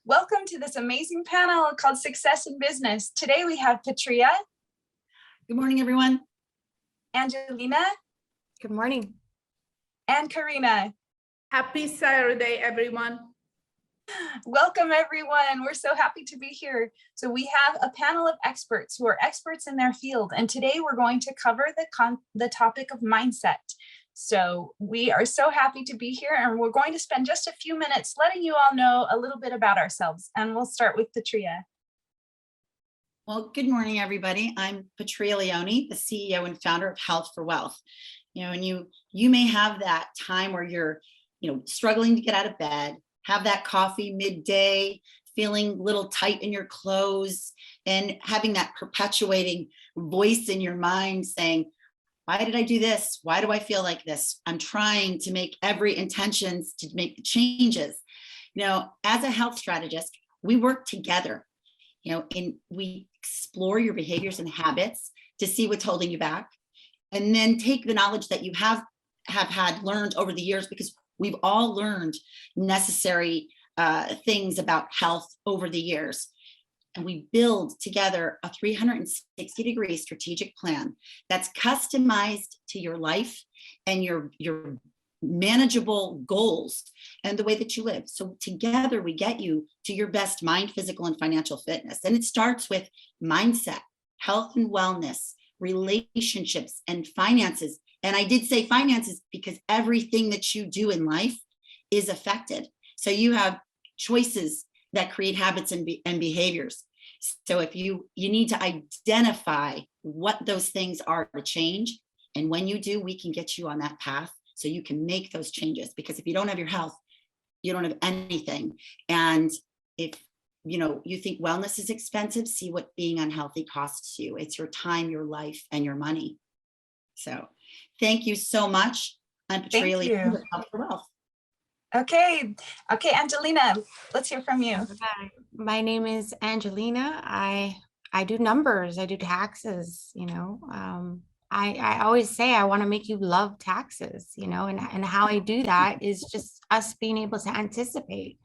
Welcome to this amazing panel called Success in Business. Today we have Patria. Good morning, everyone. Angelina. Good morning. And Karina. Happy Saturday, everyone. Welcome, everyone. We're so happy to be here. So we have a panel of experts who are experts in their field. And today we're going to cover the topic of mindset. So we are so happy to be here, and we're going to spend just a few minutes letting you all know a little bit about ourselves. And we'll start with Patria. Well, good morning, everybody. I'm Patria Leone, the CEO and founder of Health for Wealth. And you may have that time where you're, struggling to get out of bed, have that coffee midday, feeling a little tight in your clothes, and having that perpetuating voice in your mind saying, why did I do this? Why do I feel like this? I'm trying to make every intentions to make the changes. As a health strategist, we work together, and we explore your behaviors and habits to see what's holding you back, and then take the knowledge that you have had learned over the years, because we've all learned necessary things about health over the years. And we build together a 360-degree strategic plan that's customized to your life and your manageable goals and the way that you live. So together we get you to your best mind, physical, and financial fitness. And it starts with mindset, health and wellness, relationships, and finances. And I did say finances because everything that you do in life is affected. So you have choices that create habits and behaviors. So if you need to identify what those things are to change, and when you do, we can get you on that path so you can make those changes. Because if you don't have your health, you don't have anything. And if you think wellness is expensive, see what being unhealthy costs you. It's your time, your life, and your money. So thank you so much. I'm Patria Leone with Health for Wealth. Okay, Angelina, let's hear from you. My name is Angelina. I do numbers. I do taxes. I always say I want to make you love taxes. And how I do that is just us being able to anticipate,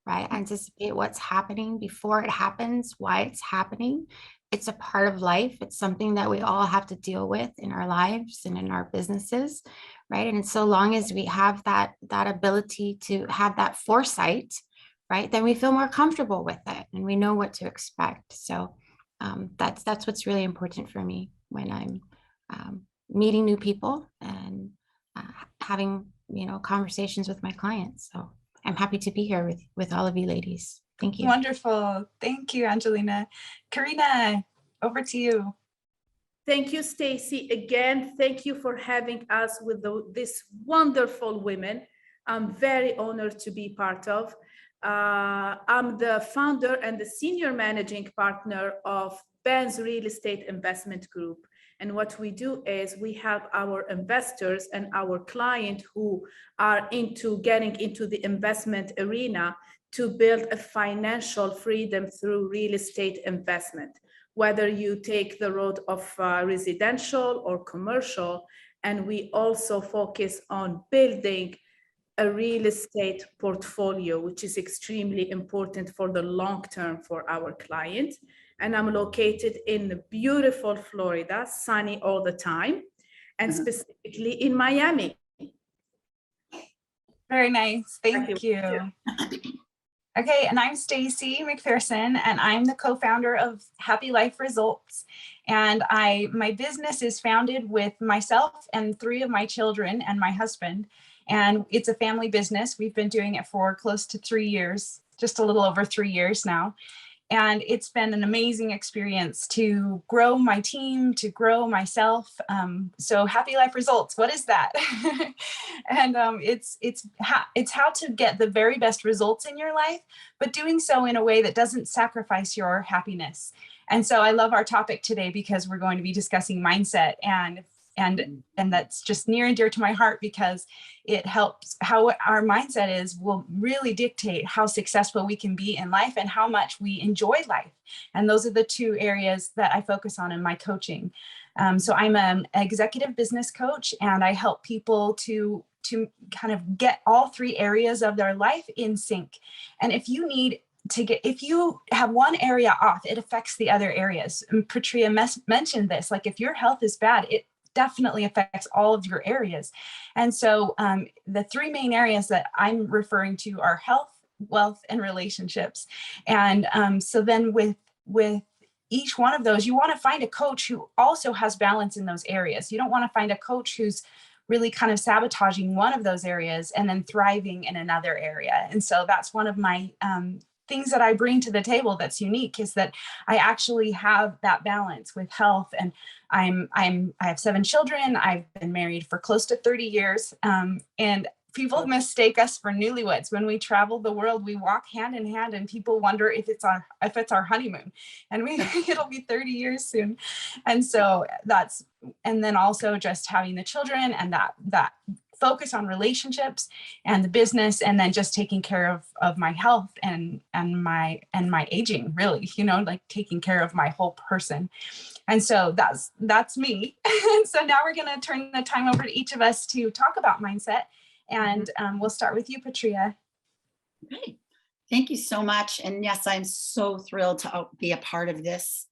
right? Anticipate what's happening before it happens, why it's happening. It's a part of life. It's something that we all have to deal with in our lives and in our businesses, right? And so long as we have that ability to have that foresight, right, then we feel more comfortable with it and we know what to expect. So that's what's really important for me when I'm meeting new people and having conversations with my clients. So I'm happy to be here with all of you ladies. Thank you. Wonderful. Thank you, Angelina. Karina, over to you. Thank you, Stacey. Again, thank you for having us with these wonderful women. I'm very honored to be part of. I'm the founder and the senior managing partner of Ben's Real Estate Investment Group. And what we do is we help our investors and our client who are into getting into the investment arena to build a financial freedom through real estate investment, whether you take the road of residential or commercial. And we also focus on building a real estate portfolio, which is extremely important for the long term for our client. And I'm located in beautiful Florida, sunny all the time, and specifically in Miami. Very nice. Thank you. Okay, and I'm Stacey McPherson, and I'm the co-founder of Happy Life Results. And my business is founded with myself and 3 of my children and my husband. And it's a family business. We've been doing it for close to 3 years, just a little over 3 years now. And it's been an amazing experience to grow my team, to grow myself. So Happy Life Results, what is that? And it's how to get the very best results in your life, but doing so in a way that doesn't sacrifice your happiness. And so I love our topic today because we're going to be discussing mindset, and that's just near and dear to my heart, because it helps. How our mindset is will really dictate how successful we can be in life and how much we enjoy life. And those are the 2 areas that I focus on in my coaching. So I'm an executive business coach, and I help people to kind of get all 3 areas of their life in sync. And if you need to get, if you have one area off, it affects the other areas. And Patria mentioned this, like if your health is bad, it definitely affects all of your areas. And so the three main areas that I'm referring to are health, wealth, and relationships. And so then with each one of those, you want to find a coach who also has balance in those areas. You don't want to find a coach who's really kind of sabotaging one of those areas and then thriving in another area. And so that's one of my things that I bring to the table that's unique, is that I actually have that balance with health. And I have 7 children. I've been married for close to 30 years. And people mistake us for newlyweds. When we travel the world, we walk hand in hand, and people wonder if it's our honeymoon, and we think it'll be 30 years soon. And so and then also just having the children and that focus on relationships and the business, and then just taking care of my health and my aging, really, like taking care of my whole person. And so that's me. And so now we're going to turn the time over to each of us to talk about mindset. And we'll start with you, Patria. Great. Thank you so much. And yes, I'm so thrilled to be a part of this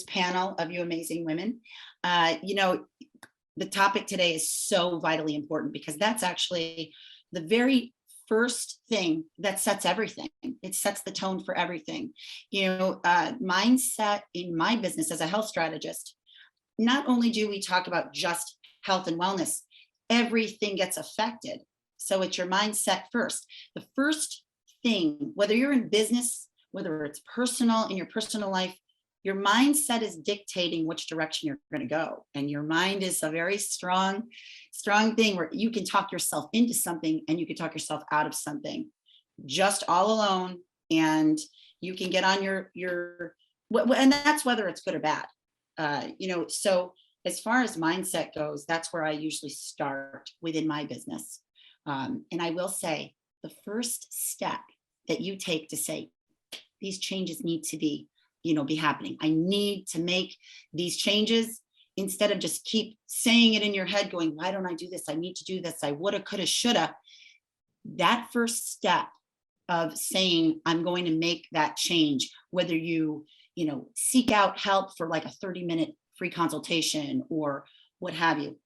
panel of you amazing women. The topic today is so vitally important, because that's actually the very first thing that sets everything. It sets the tone for everything. Mindset in my business as a health strategist, not only do we talk about just health and wellness, everything gets affected. So it's your mindset first. The first thing, whether you're in business, whether it's personal, in your personal life, your mindset is dictating which direction you're going to go. And your mind is a very strong thing where you can talk yourself into something and you can talk yourself out of something just all alone. And you can get on and that's whether it's good or bad. So as far as mindset goes, that's where I usually start within my business. And I will say the first step that you take to say, these changes need to be happening. I need to make these changes, instead of just keep saying it in your head going, why don't I do this? I need to do this. I woulda, coulda, shoulda. That first step of saying, I'm going to make that change, whether you seek out help for like a 30-minute free consultation or what have you.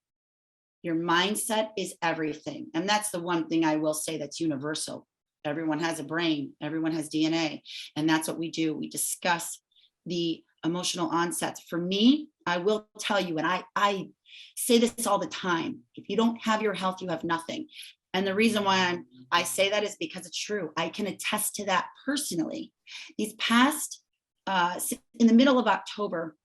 Your mindset is everything. And that's the one thing I will say that's universal. Everyone has a brain, everyone has DNA. And that's what we do. We discuss the emotional onsets. For me, I will tell you, and I say this all the time, if you don't have your health, you have nothing. And the reason why I say that is because it's true. I can attest to that personally. These past, in the middle of October,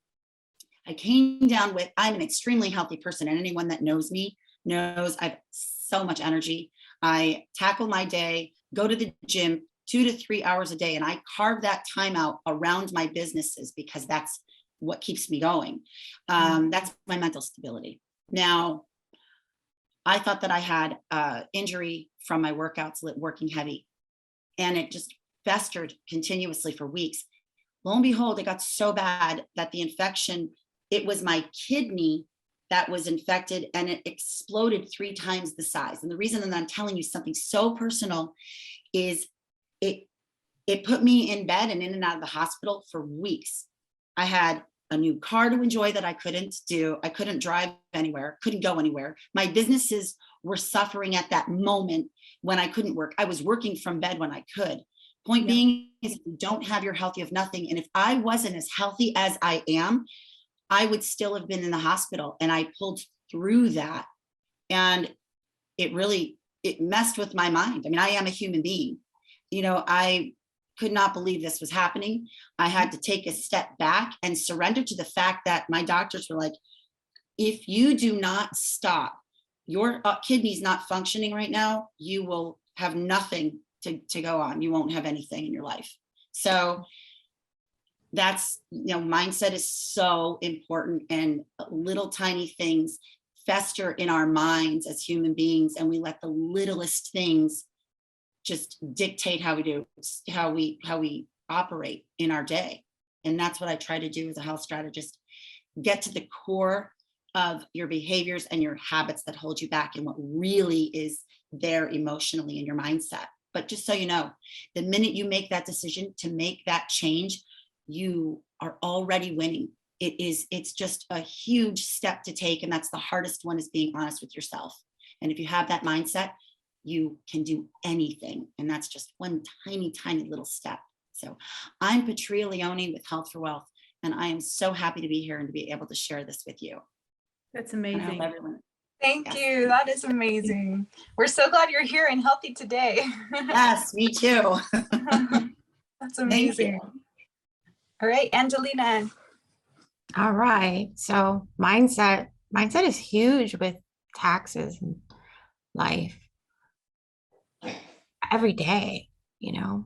I came down with, I'm an extremely healthy person, and anyone that knows me knows I have so much energy. I tackle my day, go to the gym 2 to 3 hours a day, and I carve that time out around my businesses because that's what keeps me going. That's my mental stability. Now, I thought that I had injury from my workouts, working heavy, and it just festered continuously for weeks. Lo and behold, it got so bad that the infection, it was my kidney that was infected, and it exploded 3 times the size. And the reason that I'm telling you something so personal is it put me in bed and in and out of the hospital for weeks. I had a new car to enjoy that I couldn't do. I couldn't drive anywhere, couldn't go anywhere. My businesses were suffering at that moment when I couldn't work. I was working from bed when I could. Point being is, if you don't have your health, you have nothing. And if I wasn't as healthy as I am, I would still have been in the hospital. And I pulled through that. And it messed with my mind. I mean, I am a human being. I could not believe this was happening. I had to take a step back and surrender to the fact that my doctors were like, if you do not stop, your kidney's not functioning right now, you will have nothing to go on. You won't have anything in your life. So that's, mindset is so important, and little tiny things fester in our minds as human beings, and we let the littlest things just dictate how we operate in our day. And that's what I try to do as a health strategist, get to the core of your behaviors and your habits that hold you back, and what really is there emotionally in your mindset. But just so you know, the minute you make that decision to make that change, you are already winning. It's just a huge step to take. And that's the hardest one, is being honest with yourself. And if you have that mindset, you can do anything. And that's just one tiny, tiny little step. So I'm Patria Leone with Health for Wealth, and I am so happy to be here and to be able to share this with you. That's And I hope amazing. everyone. Thank Yes. you. That is amazing. We're so glad you're here and healthy today. Yes, me too. That's amazing. All right, Angelina. All right. So mindset is huge with taxes and life every day, you know.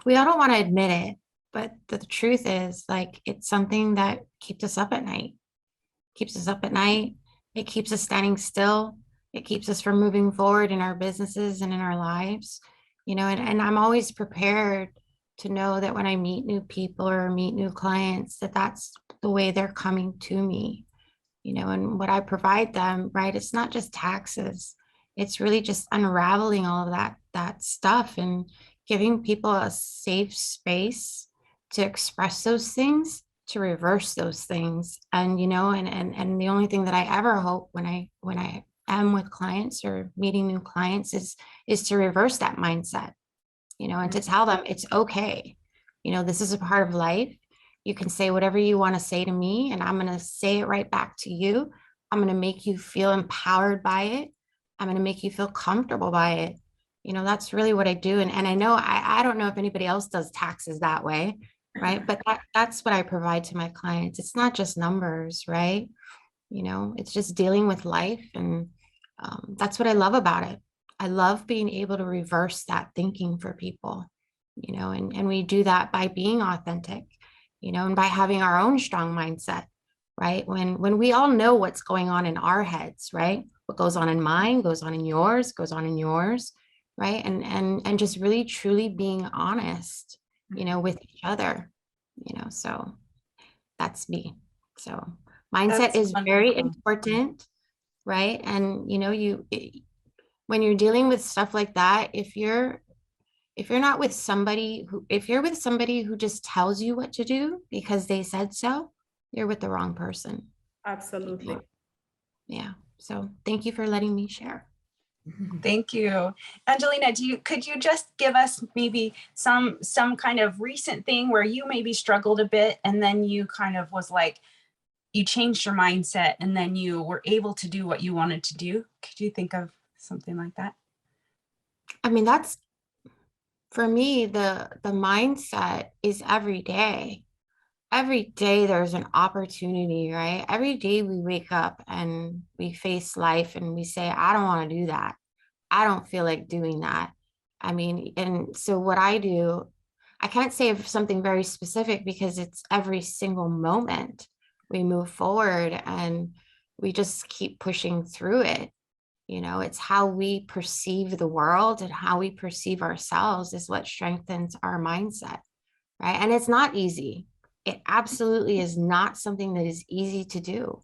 We all don't want to admit it, but the truth is, like, it's something that keeps us up at night. Keeps us up at night. It keeps us standing still. It keeps us from moving forward in our businesses and in our lives, you know, and I'm always prepared to know that when I meet new people or meet new clients, that that's the way they're coming to me, you know, and what I provide them, right? It's not just taxes. It's really just unraveling all of that stuff and giving people a safe space to express those things, to reverse those things. And, you know, and the only thing that I ever hope when I am with clients or meeting new clients is to reverse that mindset, you know, and to tell them it's okay. You know, this is a part of life. You can say whatever you want to say to me, and I'm going to say it right back to you. I'm going to make you feel empowered by it. I'm going to make you feel comfortable by it. You know, that's really what I do. And I know, I don't know if anybody else does taxes that way, right? But that's what I provide to my clients. It's not just numbers, right? You know, it's just dealing with life. And that's what I love about it. I love being able to reverse that thinking for people, you know, and we do that by being authentic, you know, and by having our own strong mindset, right? When we all know what's going on in our heads, right? What goes on in mine goes on in yours, goes on in yours, right? And just really truly being honest, you know, with each other, you know, so that's me. So mindset That's is very wonderful. important, right? And, you know, when you're dealing with stuff like that, if you're not with somebody if you're with somebody who just tells you what to do because they said so, you're with the wrong person. Absolutely. Yeah. So thank you for letting me share. Thank you. Angelina, could you just give us maybe some kind of recent thing where you maybe struggled a bit and then you kind of was like, you changed your mindset and then you were able to do what you wanted to do? Could you think of something like that? I mean, that's, for me, the mindset is every day. Every day there's an opportunity, right? Every day we wake up and we face life and we say, I don't want to do that. I don't feel like doing that. I mean, and so what I do, I can't say of something very specific because it's every single moment we move forward and we just keep pushing through it. You know, it's how we perceive the world and how we perceive ourselves is what strengthens our mindset, right? And it's not easy. It absolutely is not something that is easy to do,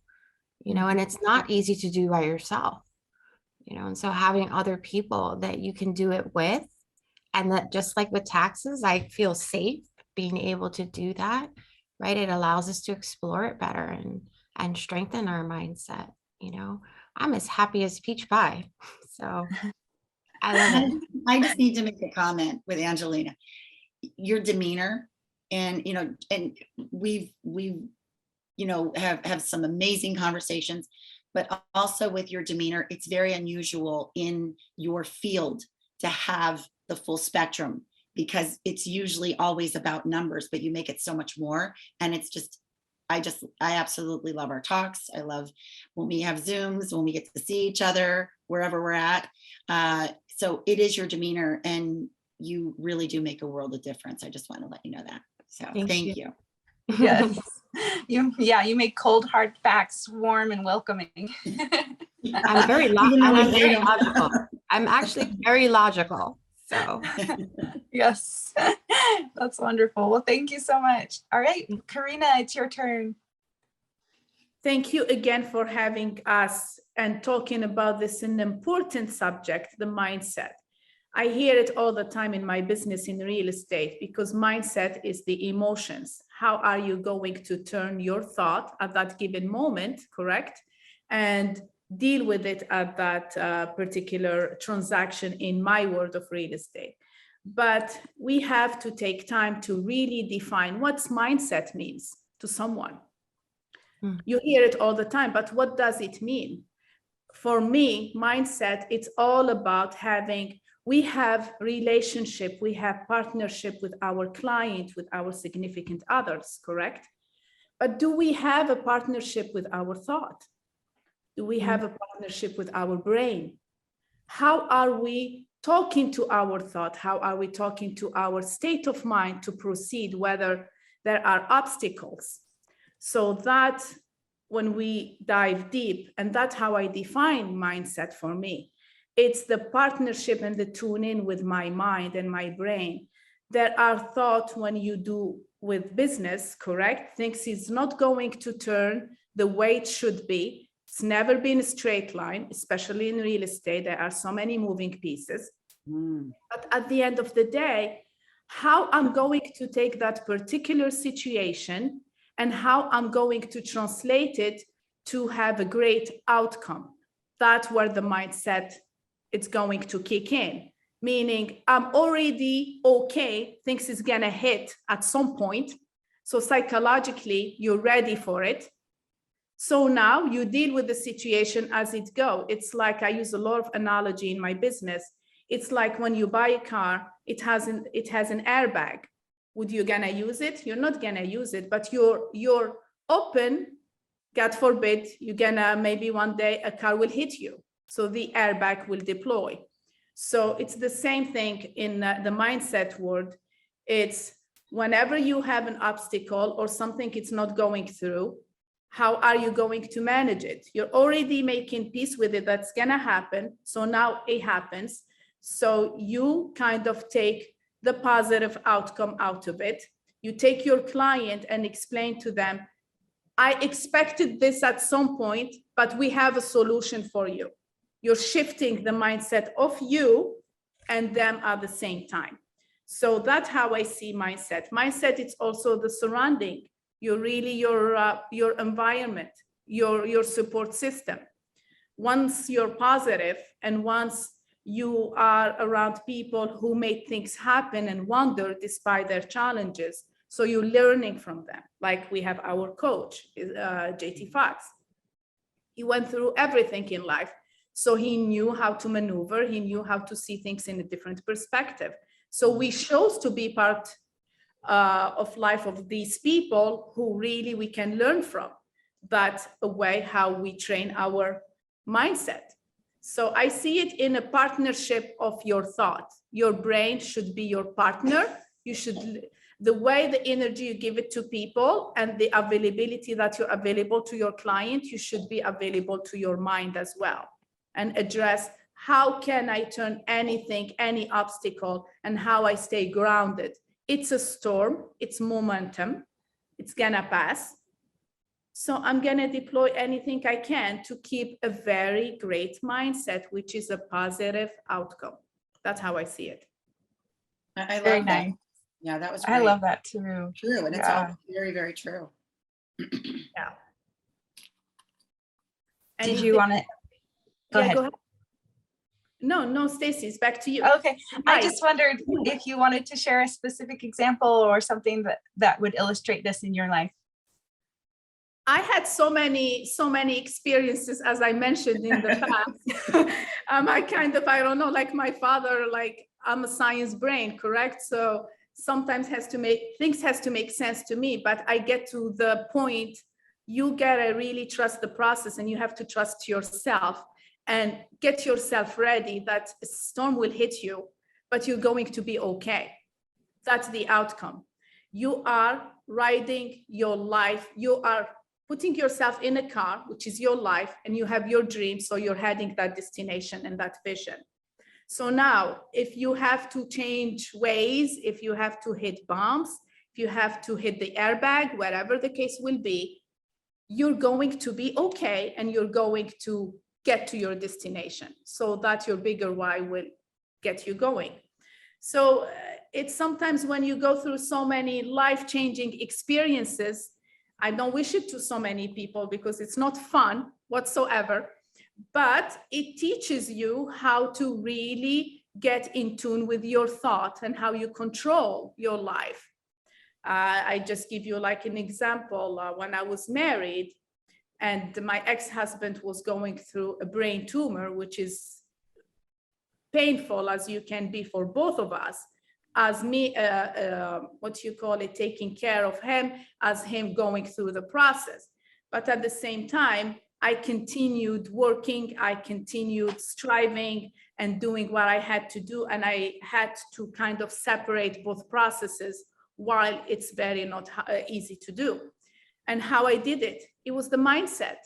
you know, and it's not easy to do by yourself, you know, and so having other people that you can do it with, and that just like with taxes, I feel safe being able to do that, right? It allows us to explore it better and strengthen our mindset, you know. I'm as happy as peach pie. So I love it. I just need to make a comment with Angelina. Your demeanor, and we've have some amazing conversations, but also with your demeanor, it's very unusual in your field to have the full spectrum, because it's usually always about numbers, but you make it so much more. And it's just, I absolutely love our talks. I love when we have Zooms, when we get to see each other wherever we're at. So it is your demeanor, and you really do make a world of difference. I just want to let you know that. So thank you. Yes. You make cold hard facts warm and welcoming. I'm very logical. I'm actually very logical. So yes, that's wonderful. Well, thank you so much. All right, Karina, it's your turn. Thank you again for having us and talking about this an important subject, the mindset. I hear it all the time in my business in real estate, because mindset is the emotions. How are you going to turn your thought at that given moment, correct? And deal with it at that particular transaction in my world of real estate. But we have to take time to really define what mindset means to someone. You hear it all the time, but what does it mean? For me, mindset, it's all about we have relationship, we have partnership with our client, with our significant others, correct? But do we have a partnership with our thought? Do we have a partnership with our brain? How are we talking to our thought? How are we talking to our state of mind to proceed, whether there are obstacles? So that when we dive deep, and that's how I define mindset for me, it's the partnership and the tune in with my mind and my brain. There are thoughts when you do with business, correct? Things is not going to turn the way it should be. It's never been a straight line, especially in real estate. There are so many moving pieces. But at the end of the day, how I'm going to take that particular situation and how I'm going to translate it to have a great outcome. That's where the mindset is going to kick in. Meaning I'm already okay, things is gonna hit at some point. So psychologically, you're ready for it. So now you deal with the situation as it goes. It's like, I use a lot of analogy in my business. It's like when you buy a car, it has an airbag. Would you gonna use it? You're not gonna use it, but you're open, God forbid, you're gonna, maybe one day a car will hit you. So the airbag will deploy. So it's the same thing in the mindset world. It's whenever you have an obstacle or something it's not going through, how are you going to manage it? You're already making peace with it. That's gonna happen. So now it happens. So you kind of take the positive outcome out of it. You take your client and explain to them, I expected this at some point, but we have a solution for you. You're shifting the mindset of you and them at the same time. So that's how I see mindset. Mindset, it's also the surrounding, your environment, your support system. Once you're positive and once you are around people who make things happen and wonder despite their challenges, so you're learning from them. Like we have our coach, JT Fox. He went through everything in life. So he knew how to maneuver. He knew how to see things in a different perspective. So we chose to be part of life of these people who really we can learn from. That's a way how we train our mindset. So I see it in a partnership of your thought. Your brain should be your partner. You should, the way the energy you give it to people and the availability that you're available to your client, you should be available to your mind as well. And address how can I turn anything, any obstacle, and how I stay grounded. It's a storm, it's momentum, it's gonna pass. So I'm gonna deploy anything I can to keep a very great mindset, which is a positive outcome. That's how I see it. I love Very that. nice. Yeah, that was great. I love that too. True, and it's all very, very true. Yeah. Did you want to? Go ahead. No, Stacey, it's back to you. Okay, I just wondered if you wanted to share a specific example or something that would illustrate this in your life. I had so many experiences, as I mentioned in the past. I don't know, like my father, like I'm a science brain, correct? So sometimes things has to make sense to me, but I get to the point, you gotta really trust the process and you have to trust yourself and get yourself ready that a storm will hit you, but you're going to be okay. That's the outcome. You are riding your life. You are putting yourself in a car, which is your life, and you have your dream. So you're heading that destination and that vision. So now, if you have to change ways, if you have to hit bumps, if you have to hit the airbag, whatever the case will be, you're going to be okay and you're going to get to your destination. So that your bigger why will get you going. So it's sometimes when you go through so many life-changing experiences, I don't wish it to so many people because it's not fun whatsoever, but it teaches you how to really get in tune with your thought and how you control your life. I just give you like an example. When I was married and my ex-husband was going through a brain tumor, which is painful as you can be for both of us, as me, what you call it, taking care of him, as him going through the process. But at the same time, I continued working, I continued striving and doing what I had to do. And I had to kind of separate both processes while it's very not easy to do. And how I did it, it was the mindset.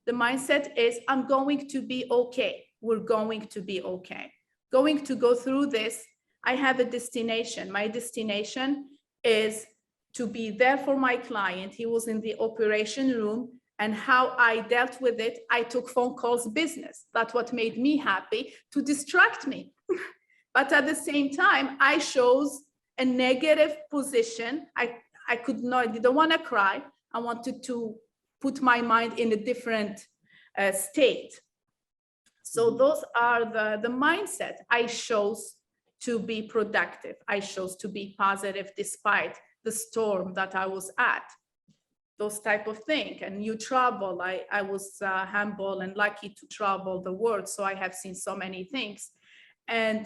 The mindset is, I'm going to be okay. We're going to be okay. Going to go through this. I have a destination. My destination is to be there for my client. He was in the operation room, and how I dealt with it, I took phone calls business. That's what made me happy, to distract me. But at the same time, I chose a negative position. I could not, I didn't want to cry. I wanted to put my mind in a different state. So those are the mindset. I chose to be productive. I chose to be positive despite the storm that I was at. Those type of thing. And you travel. I was humble and lucky to travel the world. So I have seen so many things. And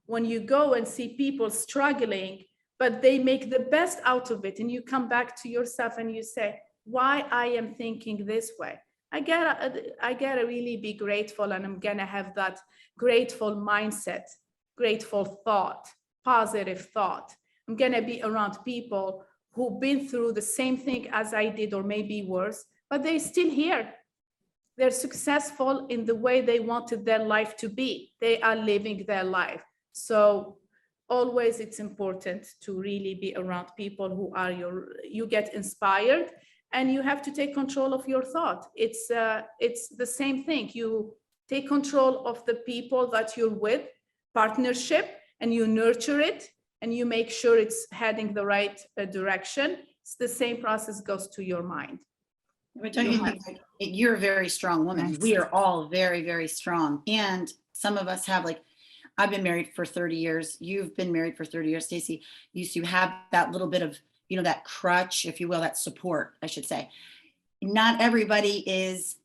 when you go and see people struggling, but they make the best out of it, and you come back to yourself and you say, why I am thinking this way? I gotta really be grateful, and I'm gonna have that grateful mindset, grateful thought, positive thought. I'm gonna be around people who've been through the same thing as I did, or maybe worse, but they're still here. They're successful in the way they wanted their life to be. They are living their life. So always it's important to really be around people who are you get inspired, and you have to take control of your thought. It's the same thing. You take control of the people that you're with, partnership, and you nurture it, and you make sure it's heading the right direction. It's the same process goes to your mind. But don't you think you're a very strong woman? Yes. We are all very, very strong. And some of us have, like, I've been married for 30 years. You've been married for 30 years, Stacey. You have that little bit of, that crutch, if you will, that support, I should say. Not everybody is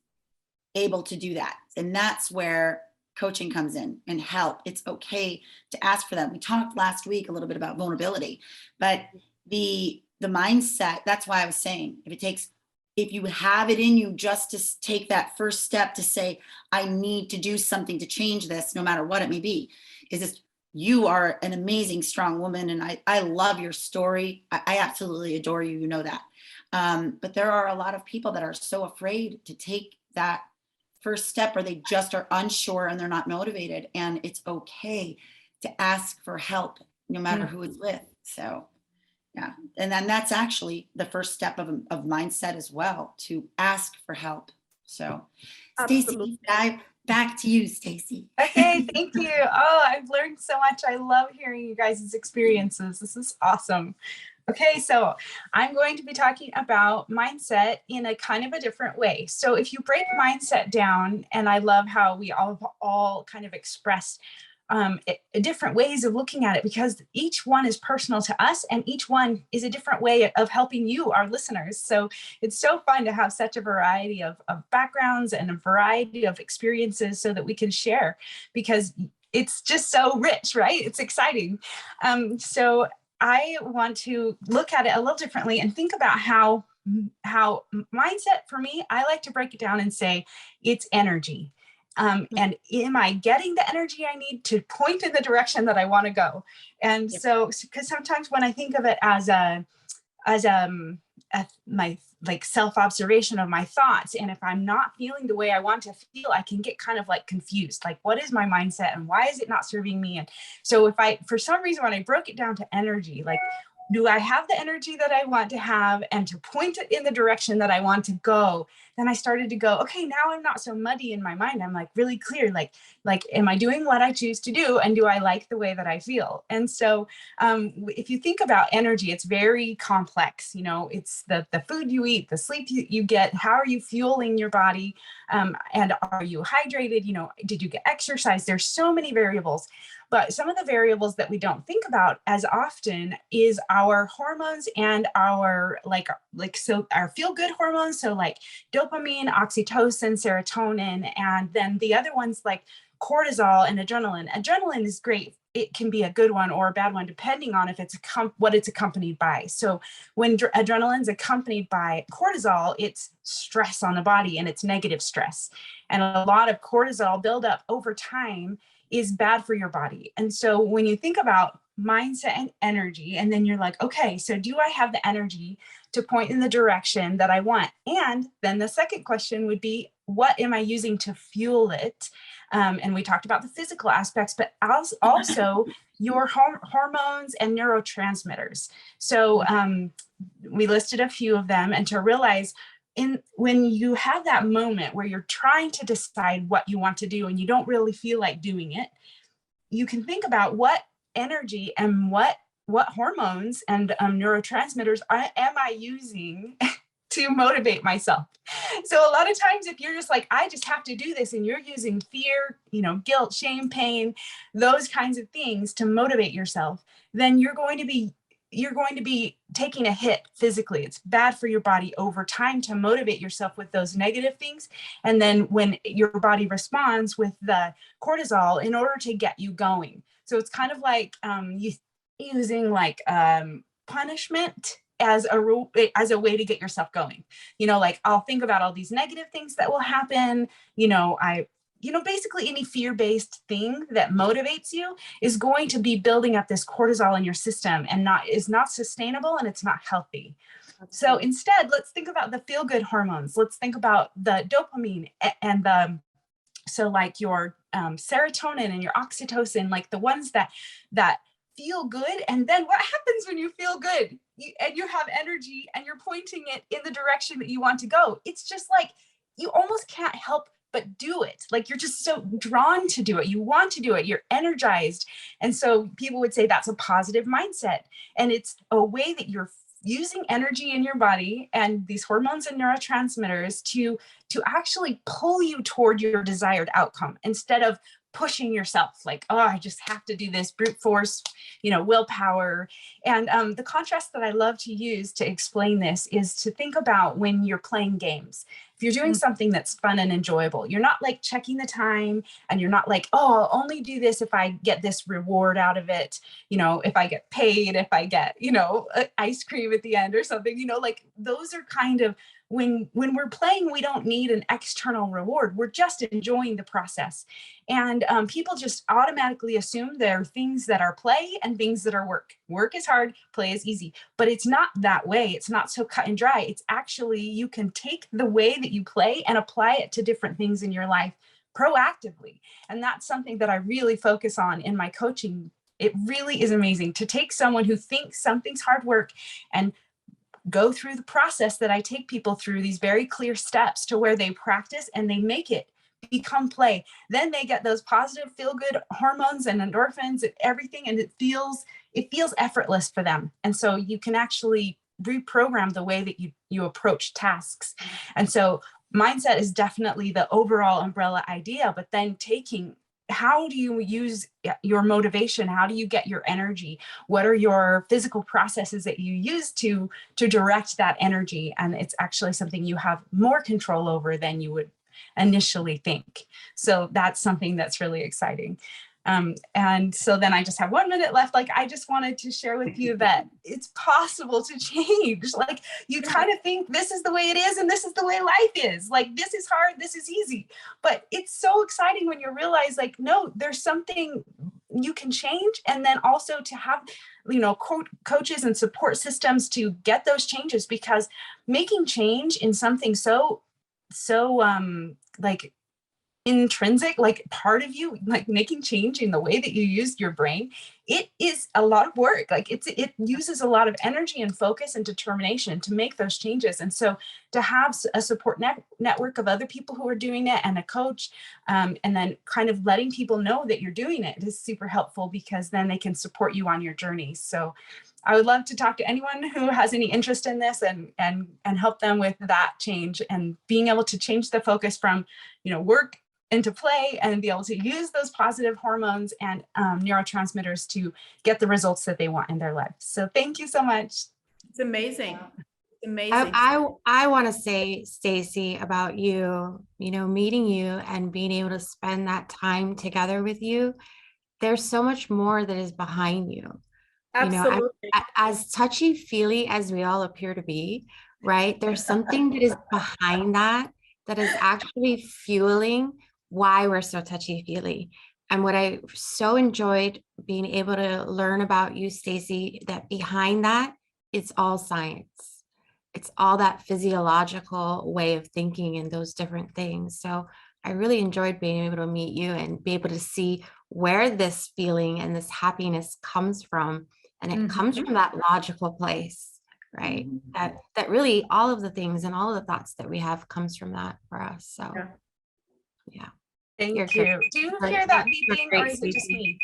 able to do that. And that's where coaching comes in, and help. It's okay to ask for that. We talked last week a little bit about vulnerability, but the mindset, that's why I was saying, if you have it in you just to take that first step to say, I need to do something to change this, no matter what it may be, is this, you are an amazing, strong woman. And I love your story. I absolutely adore you. You know that. But there are a lot of people that are so afraid to take that first step, or they just are unsure and they're not motivated. And it's okay to ask for help, no matter who it's with. So yeah. And then that's actually the first step of mindset as well, to ask for help. So Stacey, back to you, Stacey. Okay, thank you. Oh, I've learned so much. I love hearing you guys' experiences. This is awesome. Okay, so I'm going to be talking about mindset in a kind of a different way. So if you break mindset down, and I love how we all kind of expressed different ways of looking at it, because each one is personal to us, and each one is a different way of helping you, our listeners. So it's so fun to have such a variety of backgrounds and a variety of experiences so that we can share, because it's just so rich, right? It's exciting. So I want to look at it a little differently and think about how mindset, for me, I like to break it down and say it's energy. And am I getting the energy I need to point in the direction that I want to go? And so, because sometimes when I think of it as my like self-observation of my thoughts, and if I'm not feeling the way I want to feel, I can get kind of like confused, like, what is my mindset and why is it not serving me? And so if for some reason, when I broke it down to energy, like, do I have the energy that I want to have and to point it in the direction that I want to go? Then I started to go, okay, now I'm not so muddy in my mind. I'm like really clear, like, am I doing what I choose to do? And do I like the way that I feel? And so if you think about energy, it's very complex. You know, it's the food you eat, the sleep you get, how are you fueling your body? And are you hydrated? You know, did you get exercise? There's so many variables. But some of the variables that we don't think about as often is our hormones and our so our feel good hormones. So like dopamine, oxytocin, serotonin, and then the other ones like cortisol and adrenaline. Adrenaline is great. It can be a good one or a bad one, depending on if it's what it's accompanied by. So when adrenaline's accompanied by cortisol, it's stress on the body and it's negative stress. And a lot of cortisol buildup over time is bad for your body. And so when you think about mindset and energy, and then you're like, okay, so do I have the energy to point in the direction that I want? And then the second question would be, what am I using to fuel it? And we talked about the physical aspects, but also your hormones and neurotransmitters. So we listed a few of them, and to realize when you have that moment where you're trying to decide what you want to do and you don't really feel like doing it, you can think about what energy and what hormones and neurotransmitters am I using to motivate myself. So a lot of times if you're just like, I just have to do this, and you're using fear, you know, guilt, shame, pain, those kinds of things to motivate yourself, then you're going to be taking a hit physically. It's bad for your body over time to motivate yourself with those negative things. And then when your body responds with the cortisol in order to get you going. So it's kind of like using like punishment as a way to get yourself going. You know, like I'll think about all these negative things that will happen. Basically any fear-based thing that motivates you is going to be building up this cortisol in your system and is not sustainable, and it's not healthy. So instead, let's think about the feel-good hormones. Let's think about the dopamine and so like your serotonin and your oxytocin, like the ones that feel good. And then what happens when you feel good and you have energy and you're pointing it in the direction that you want to go? It's just like you almost can't help but do it. Like you're just so drawn to do it. You want to do it. You're energized. And so people would say that's a positive mindset. And it's a way that you're using energy in your body and these hormones and neurotransmitters to actually pull you toward your desired outcome instead of pushing yourself like, oh, I just have to do this, brute force, willpower. And the contrast that I love to use to explain this is to think about when you're playing games. If you're doing something that's fun and enjoyable, you're not like checking the time, and you're not like, oh, I'll only do this if I get this reward out of it. If I get paid, if I get, ice cream at the end or something, like those are kind of when we're playing, we don't need an external reward. We're just enjoying the process. And people just automatically assume there are things that are play and things that are work. Work is hard, play is easy, but it's not that way. It's not so cut and dry. It's actually, you can take the way that you play and apply it to different things in your life proactively. And that's something that I really focus on in my coaching. It really is amazing to take someone who thinks something's hard work and go through the process that I take people through, these very clear steps to where they practice and they make it become play. Then they get those positive feel-good hormones and endorphins and everything, and it feels effortless for them. And so you can actually reprogram the way that you approach tasks. And so mindset is definitely the overall umbrella idea, but then taking, how do you use your motivation? How do you get your energy? What are your physical processes that you use to direct that energy? And it's actually something you have more control over than you would initially think. So that's something that's really exciting. And so then I just have 1 minute left. Like, I just wanted to share with you that it's possible to change. Like, you kind of think this is the way it is and this is the way life is. Like, this is hard, this is easy. But it's so exciting when you realize, like, no, there's something you can change. And then also to have, coaches and support systems to get those changes, because making change in something so like intrinsic, like part of you, like making change in the way that you use your brain, it is a lot of work. Like it uses a lot of energy and focus and determination to make those changes. And so to have a support network of other people who are doing it and a coach, and then kind of letting people know that you're doing it is super helpful, because then they can support you on your journey. So I would love to talk to anyone who has any interest in this and help them with that change, and being able to change the focus from, work into play, and be able to use those positive hormones and neurotransmitters to get the results that they want in their life. So thank you so much. It's amazing. Amazing. I want to say, Stacey, about you, meeting you and being able to spend that time together with you. There's so much more that is behind you. Absolutely. As touchy-feely as we all appear to be, right? There's something that is behind that is actually fueling why we're so touchy-feely. And what I so enjoyed being able to learn about you, Stacey, that behind that, it's all science. It's all that physiological way of thinking and those different things. So I really enjoyed being able to meet you and be able to see where this feeling and this happiness comes from. And it comes from that logical place, right? That really all of the things and all of the thoughts that we have comes from that for us. So yeah. Thank you. Do you hear that beeping, or is it just me?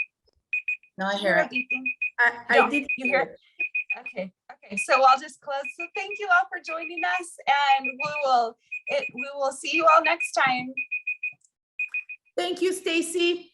No, I hear it. I did. You hear it? Okay. So I'll just close. So thank you all for joining us, and we will see you all next time. Thank you, Stacey.